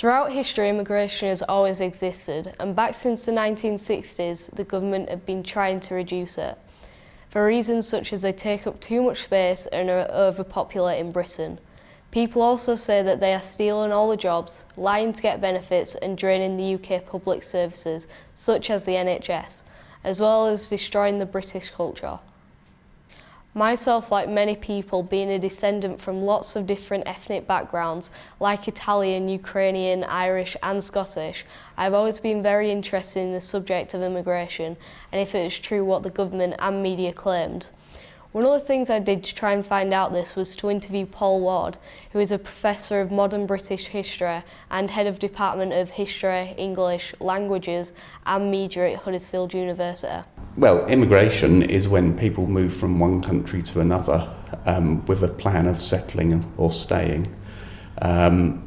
Throughout history, immigration has always existed, and back since the 1960s, the government have been trying to reduce it, for reasons such as they take up too much space and are overpopulating Britain. People also say that they are stealing all the jobs, lying to get benefits and draining the UK public services, such as the NHS, as well as destroying the British culture. Myself, like many people, being a descendant from lots of different ethnic backgrounds, like Italian, Ukrainian, Irish and Scottish, I've always been very interested in the subject of immigration and if it is true what the government and media claimed. One of the things I did to try and find out this was to interview Paul Ward, who is a Professor of Modern British History and Head of Department of History, English, Languages and Media at Huddersfield University. Well, immigration is when people move from one country to another with a plan of settling or staying.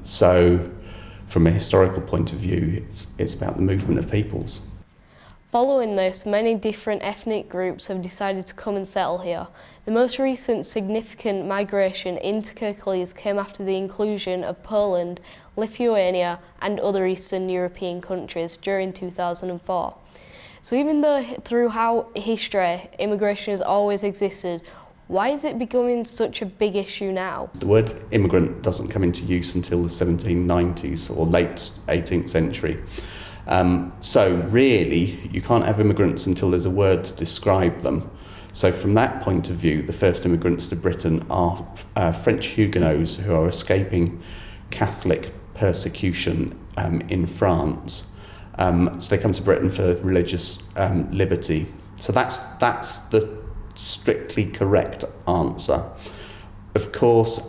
So from a historical point of view, it's about the movement of peoples. Following this, many different ethnic groups have decided to come and settle here. The most recent significant migration into Kirklees came after the inclusion of Poland, Lithuania and other Eastern European countries during 2004. So even though throughout history immigration has always existed, why is it becoming such a big issue now? The word immigrant doesn't come into use until the 1790s or late 18th century. So really, you can't have immigrants until there's a word to describe them. So from that point of view, the first immigrants to Britain are French Huguenots who are escaping Catholic persecution in France. So they come to Britain for religious liberty. So that's the strictly correct answer. Of course,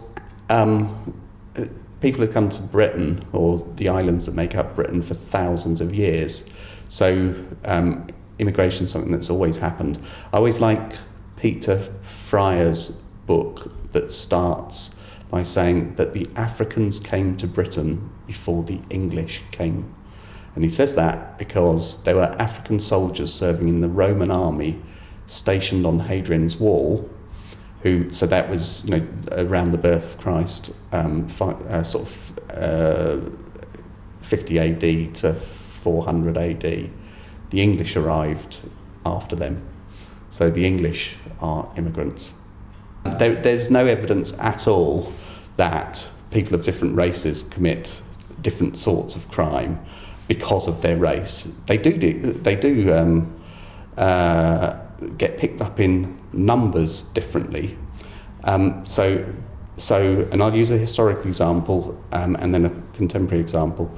people have come to Britain, or the islands that make up Britain, for thousands of years. So immigration is something that's always happened. I always like Peter Fryer's book that starts by saying that the Africans came to Britain before the English came. And he says that because there were African soldiers serving in the Roman army stationed on Hadrian's Wall, so that was around the birth of Christ, 50 AD to 400 AD. The English arrived after them. So the English are immigrants. There's no evidence at all that people of different races commit different sorts of crime because of their race. They do get picked up in numbers differently. So, and I'll use a historical example and then a contemporary example.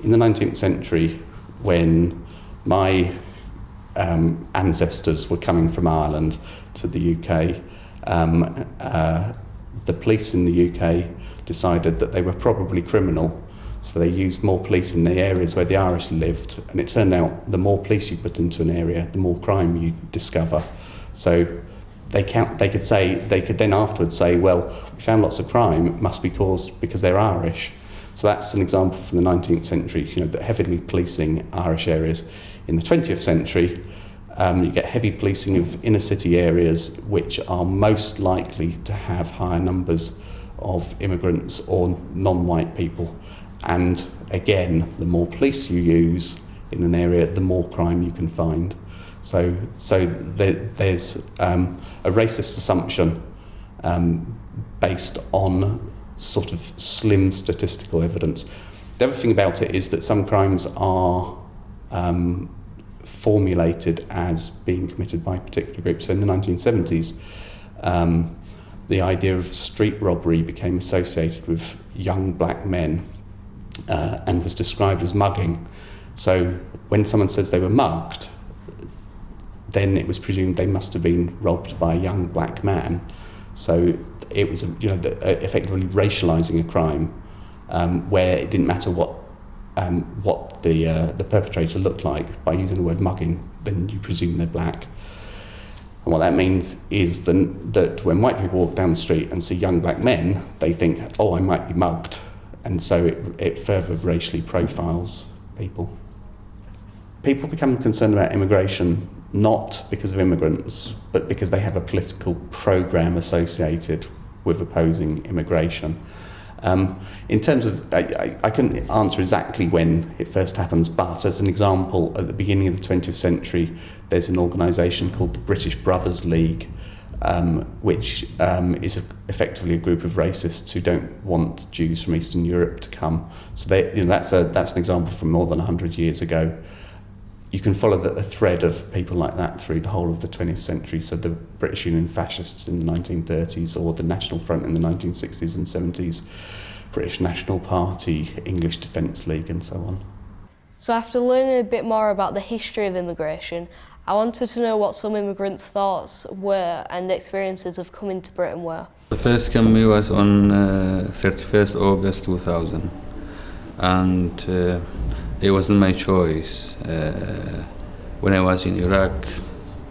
In the 19th century, when my ancestors were coming from Ireland to the UK, the police in the UK decided that they were probably criminal. So they used more police in the areas where the Irish lived, and it turned out the more police you put into an area, the more crime you discover. So they could then afterwards say, well, we found lots of crime, it must be caused because they're Irish. So that's an example from the 19th century, that heavily policing Irish areas. In the 20th century, you get heavy policing of inner city areas which are most likely to have higher numbers of immigrants or non-white people. And again, the more police you use in an area, the more crime you can find. So there's a racist assumption based on sort of slim statistical evidence. The other thing about it is that some crimes are formulated as being committed by particular groups. So in the 1970s, the idea of street robbery became associated with young black men and was described as mugging. So when someone says they were mugged, then it was presumed they must have been robbed by a young black man. So it was, effectively racialising a crime where it didn't matter what the perpetrator looked like. By using the word mugging, then you presume they're black. And what that means is that when white people walk down the street and see young black men, they think, oh, I might be mugged. And so it further racially profiles people. People become concerned about immigration not because of immigrants, but because they have a political programme associated with opposing immigration. In terms of, I couldn't answer exactly when it first happens, but as an example, at the beginning of the 20th century, there's an organisation called the British Brothers League, which is effectively a group of racists who don't want Jews from Eastern Europe to come. So that's an example from more than 100 years ago. You can follow a thread of people like that through the whole of the 20th century. So the British Union Fascists in the 1930s, or the National Front in the 1960s and 70s, British National Party, English Defence League, and so on. So after learning a bit more about the history of immigration, I wanted to know what some immigrants' thoughts were and experiences of coming to Britain were. The first coming was on 31st August 2000, and it wasn't my choice. When I was in Iraq,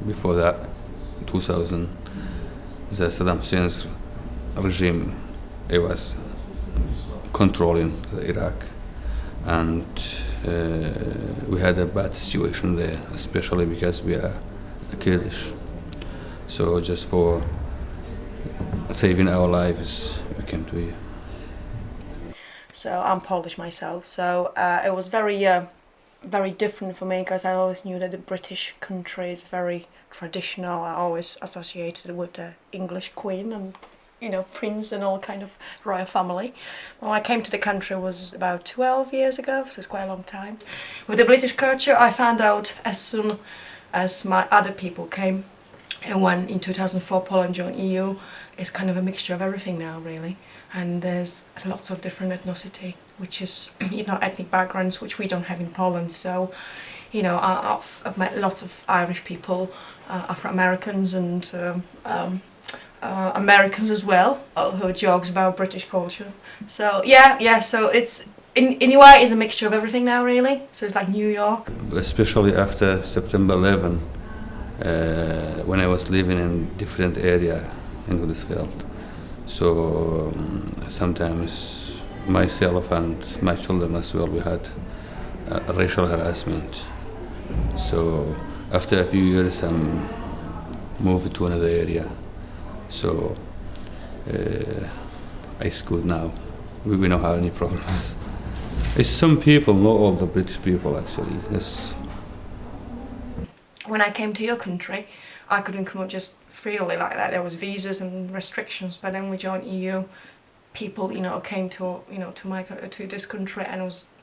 before that, 2000, the Saddam Hussein's regime, it was controlling Iraq, and we had a bad situation there, especially because we are Kurdish. So just for saving our lives, we came to here. So I'm Polish myself, so it was very different for me, because I always knew that the British country is very traditional. I always associated it with the English Queen and, you know, Prince and all kind of royal family. When I came to the country, it was about 12 years ago, so it's quite a long time. With the British culture, I found out as soon as my other people came, and when in 2004 Poland joined EU, it's kind of a mixture of everything now, really. And there's lots of different ethnicity, which is, you know, ethnic backgrounds which we don't have in Poland. So, you know, I've met lots of Irish people, Afro-Americans and Americans as well, who jokes about British culture. So so it's in a way it's a mixture of everything now, really. So it's like New York. Especially after September 11, when I was living in different area in Huddersfield. So sometimes myself and my children as well, we had racial harassment. So after a few years, I moved to another area. So it's good now. We don't have any problems. It's some people, not all the British people actually. Yes. When I came to your country, I couldn't come up just freely like that. There was visas and restrictions. But then we joined EU. People, you know, came to to this country, and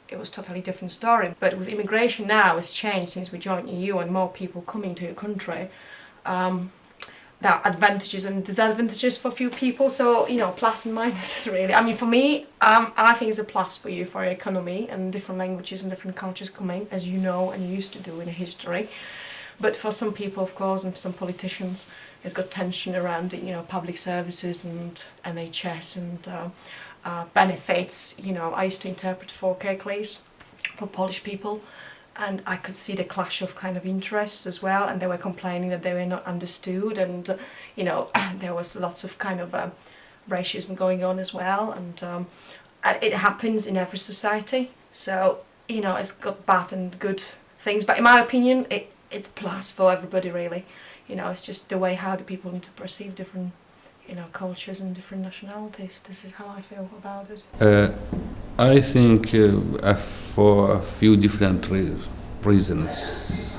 it was totally different story. But with immigration now, it's changed since we joined EU, and more people coming to your country. There are advantages and disadvantages for few people. So, you know, plus and minuses really. I mean, for me, I think it's a plus for you, for your economy, and different languages and different cultures coming, as you know and you used to do in history. But for some people, of course, and some politicians, it's got tension around, you know, public services and NHS and benefits. You know, I used to interpret for Kirklees, for Polish people, and I could see the clash of kind of interests as well, and they were complaining that they were not understood, and, you know, there was lots of kind of racism going on as well, and it happens in every society. So, you know, it's got bad and good things, but in my opinion, it's plus for everybody really. You know, it's just the way how the people need to perceive different, you know, cultures and different nationalities. This is how I feel about it. I think for a few different reasons.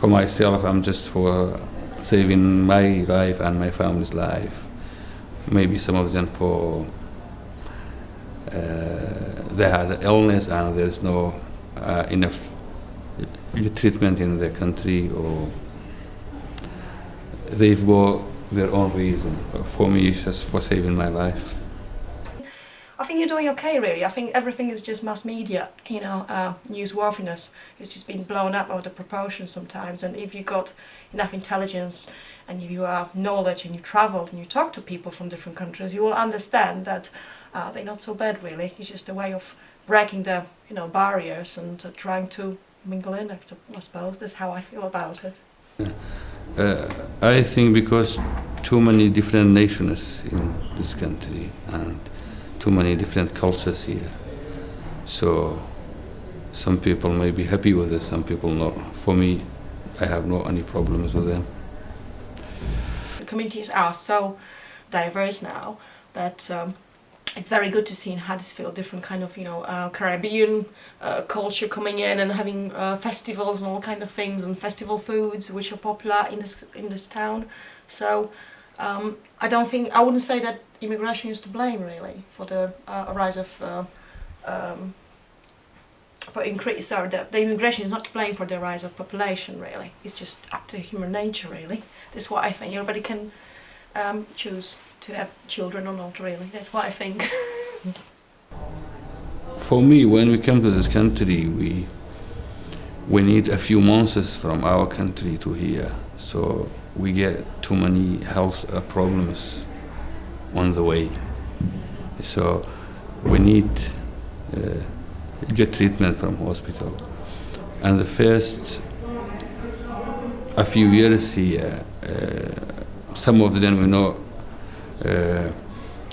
For myself, I'm just for saving my life and my family's life. Maybe some of them for they had illness and there's no enough treatment in their country, or they've got their own reason. For me, it's just for saving my life. I think you're doing okay, really. I think everything is just mass media, you know, newsworthiness. It's just been blown up out of proportion sometimes, and if you got enough intelligence and if you have knowledge and you travelled and you talk to people from different countries, you will understand that they're not so bad, really. It's just a way of breaking the, you know, barriers and trying to mingle in, I suppose. That's how I feel about it. I think because too many different nations in this country and too many different cultures here. So some people may be happy with it, some people not. For me, I have no any problems with them. The communities are so diverse now that it's very good to see in Huddersfield different kind of, Caribbean culture coming in and having festivals and all kind of things, and festival foods which are popular in this town. So I wouldn't say that immigration is to blame really for the rise of the immigration is not to blame for the rise of population really. It's just up to human nature really. That's what I think. Everybody can choose to have children or not really. That's what I think. For me, when we come to this country, we need a few months from our country to here. So we get too many health problems on the way. So we need get treatment from hospital. And the first a few years here, some of them were not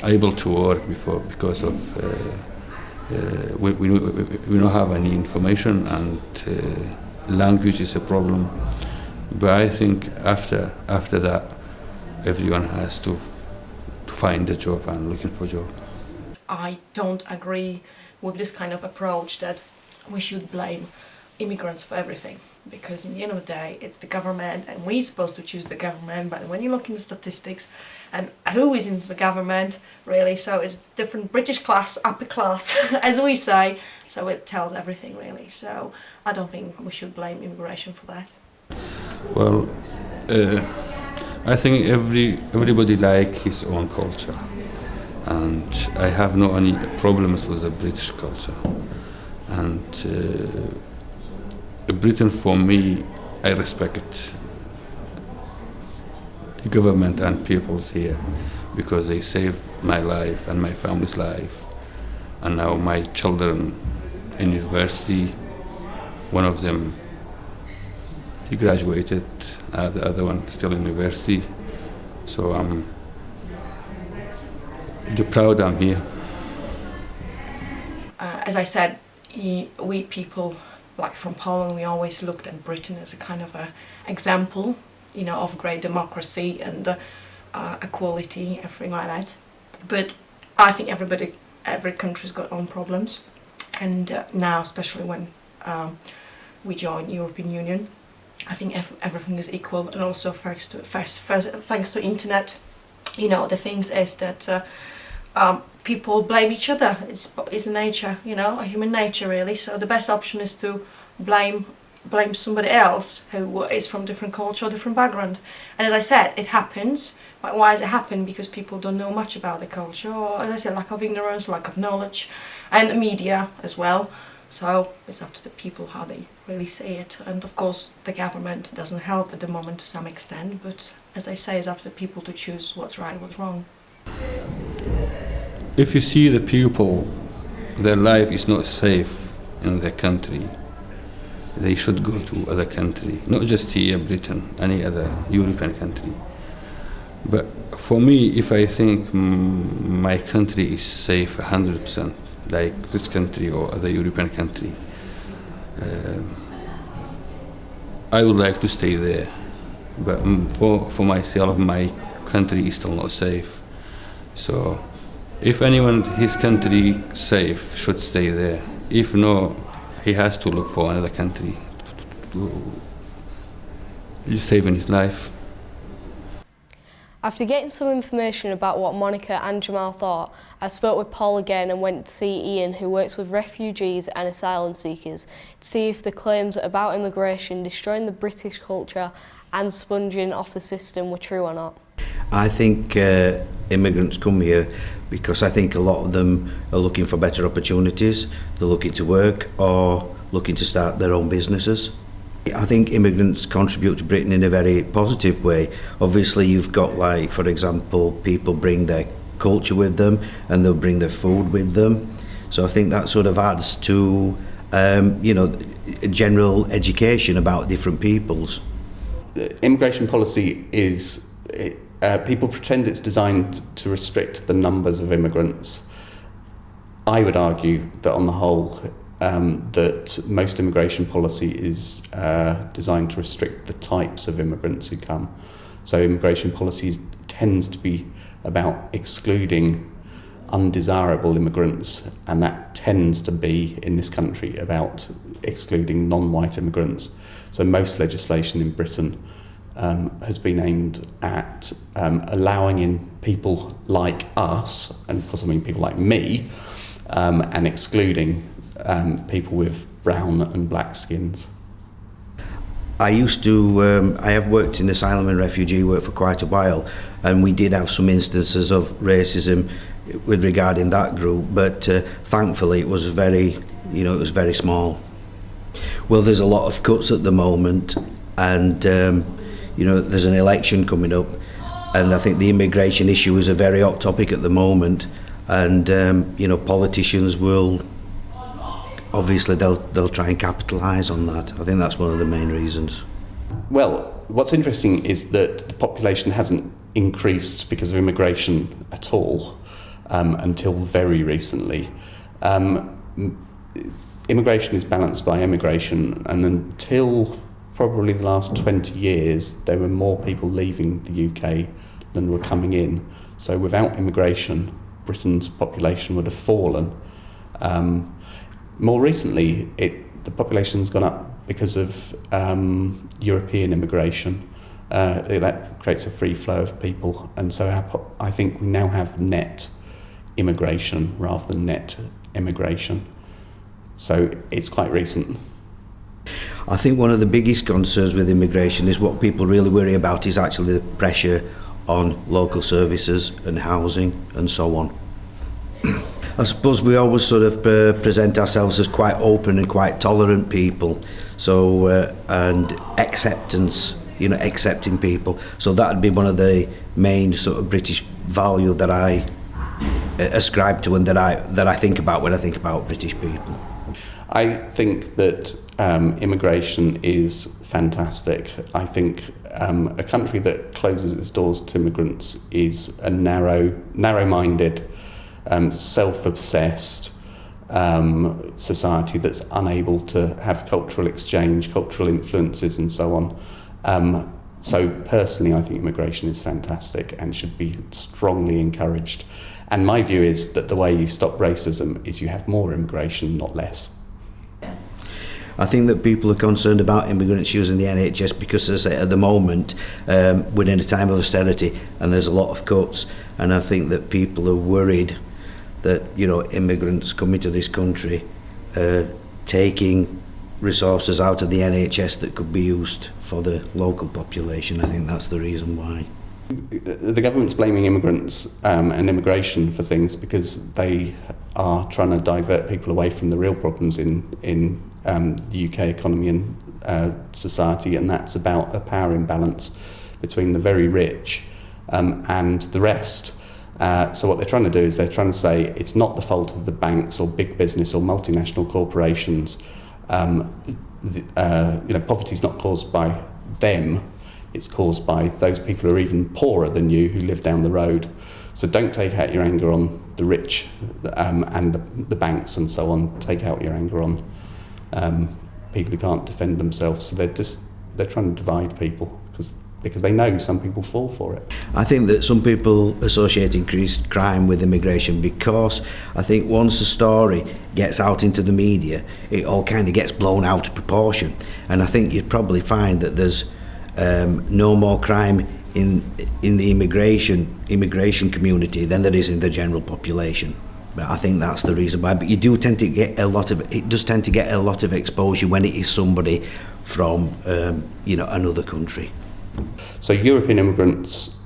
able to work before because of we don't have any information, and language is a problem. But I think after that, everyone has to find a job and looking for a job. I don't agree with this kind of approach that we should blame immigrants for everything, because in the end of the day it's the government and we're supposed to choose the government. But when you look in the statistics and who is in the government really, so it's different British class, upper class as we say, so it tells everything really. So I don't think we should blame immigration for that. Well, I think everybody like his own culture, and I have no any problems with the British culture. And Britain, for me, I respect the government and peoples here because they saved my life and my family's life. And now my children in university, one of them he graduated, the other one still in university. So I'm proud I'm here. As I said, we people like from Poland, we always looked at Britain as a kind of a example, of great democracy and equality, everything like that. But I think every country's got own problems, and now especially when we join European Union, I think everything is equal, and also thanks to internet, the things is that people blame each other. It's nature, a human nature really. So the best option is to blame somebody else who is from different culture or different background. And as I said, it happens. But why does it happen? Because people don't know much about the culture, or as I said, lack of ignorance, lack of knowledge, and media as well. So it's up to the people how they really see it. And of course the government doesn't help at the moment to some extent, but as I say, it's up to the people to choose what's right, what's wrong. If you see the people, their life is not safe in their country, they should go to other country, not just here, Britain, any other European country. But for me, if I think my country is safe 100%, like this country or other European country, I would like to stay there. But for myself, my country is still not safe. So if anyone, his country safe, should stay there. If no, he has to look for another country to save his life. After getting some information about what Monica and Jamal thought, I spoke with Paul again and went to see Ian, who works with refugees and asylum seekers, to see if the claims about immigration destroying the British culture and sponging off the system were true or not. I think immigrants come here because I think a lot of them are looking for better opportunities. They're looking to work or looking to start their own businesses. I think immigrants contribute to Britain in a very positive way. Obviously you've got, like, for example, people bring their culture with them and they'll bring their food with them. So I think that sort of adds to, general education about different peoples. Immigration policy is, people pretend it's designed to restrict the numbers of immigrants. I would argue that on the whole, that most immigration policy is designed to restrict the types of immigrants who come. So immigration policy tends to be about excluding undesirable immigrants, and that tends to be, in this country, about excluding non-white immigrants. So most legislation in Britain has been aimed at allowing in people like us, and of course I mean people like me, and excluding people with brown and black skins. I used to, I have worked in asylum and refugee work for quite a while, and we did have some instances of racism with regarding that group, but thankfully it was very, it was very small. Well, there's a lot of cuts at the moment, and there's an election coming up, and I think the immigration issue is a very hot topic at the moment, and politicians will, obviously they'll try and capitalise on that. I think that's one of the main reasons. Well, what's interesting is that the population hasn't increased because of immigration at all until very recently. Immigration is balanced by emigration, and until probably the last 20 years there were more people leaving the UK than were coming in. So without immigration, Britain's population would have fallen. More recently, the population's gone up because of European immigration. That creates a free flow of people, and so I think we now have net immigration rather than net emigration. So it's quite recent. I think one of the biggest concerns with immigration is what people really worry about is actually the pressure on local services and housing and so on. I suppose we always sort of present ourselves as quite open and quite tolerant people, so and acceptance, accepting people. So that would be one of the main sort of British value that I ascribe to and that I think about when I think about British people. I think that immigration is fantastic. I think a country that closes its doors to immigrants is a narrow-minded, self-obsessed society that's unable to have cultural exchange, cultural influences and so on. So personally, I think immigration is fantastic and should be strongly encouraged. And my view is that the way you stop racism is you have more immigration, not less. I think that people are concerned about immigrants using the NHS because, as I say, at the moment, we're in a time of austerity and there's a lot of cuts, and I think that people are worried that immigrants coming to this country taking resources out of the NHS that could be used for the local population. I think that's the reason why. The government's blaming immigrants and immigration for things because they are trying to divert people away from the real problems in the UK economy and society, and that's about a power imbalance between the very rich and the rest. So what they're trying to do is they're trying to say it's not the fault of the banks or big business or multinational corporations. Poverty's not caused by them. It's caused by those people who are even poorer than you who live down the road. So don't take out your anger on the rich and the banks and so on. Take out your anger on people who can't defend themselves. So they're trying to divide people because they know some people fall for it. I think that some people associate increased crime with immigration because I think once a story gets out into the media, it all kind of gets blown out of proportion. And I think you'd probably find that there's no more crime in the immigration community than there is in the general population. But I think that's the reason why. But you do tend to get it does tend to get a lot of exposure when it is somebody from another country. So European immigrants,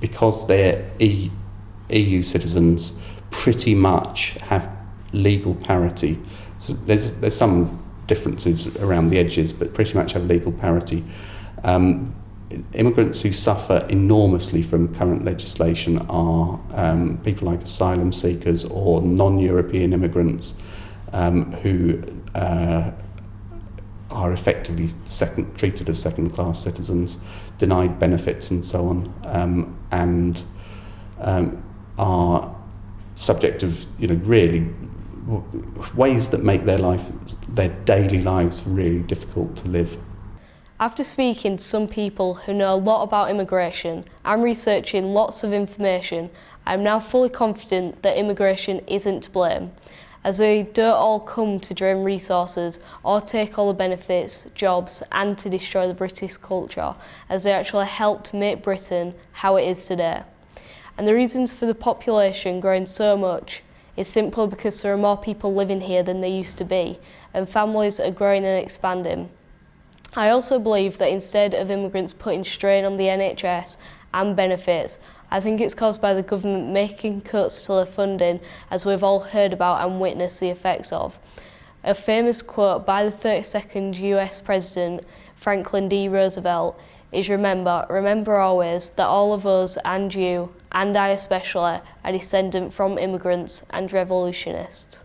because they're EU citizens, pretty much have legal parity. So there's some differences around the edges, but pretty much have legal parity. Immigrants who suffer enormously from current legislation are people like asylum seekers or non-European immigrants who are effectively treated as second-class citizens, denied benefits and so on, and are subject of really ways that make their daily lives really difficult to live. After speaking to some people who know a lot about immigration and researching lots of information, I am now fully confident that immigration isn't to blame, as they don't all come to drain resources or take all the benefits, jobs and to destroy the British culture, as they actually helped make Britain how it is today. And the reasons for the population growing so much is simply because there are more people living here than there used to be, and families are growing and expanding. I also believe that instead of immigrants putting strain on the NHS and benefits, I think it's caused by the government making cuts to their funding, as we've all heard about and witnessed the effects of. A famous quote by the 32nd US President, Franklin D. Roosevelt, is remember always that all of us and you, and I especially, are descendant from immigrants and revolutionists.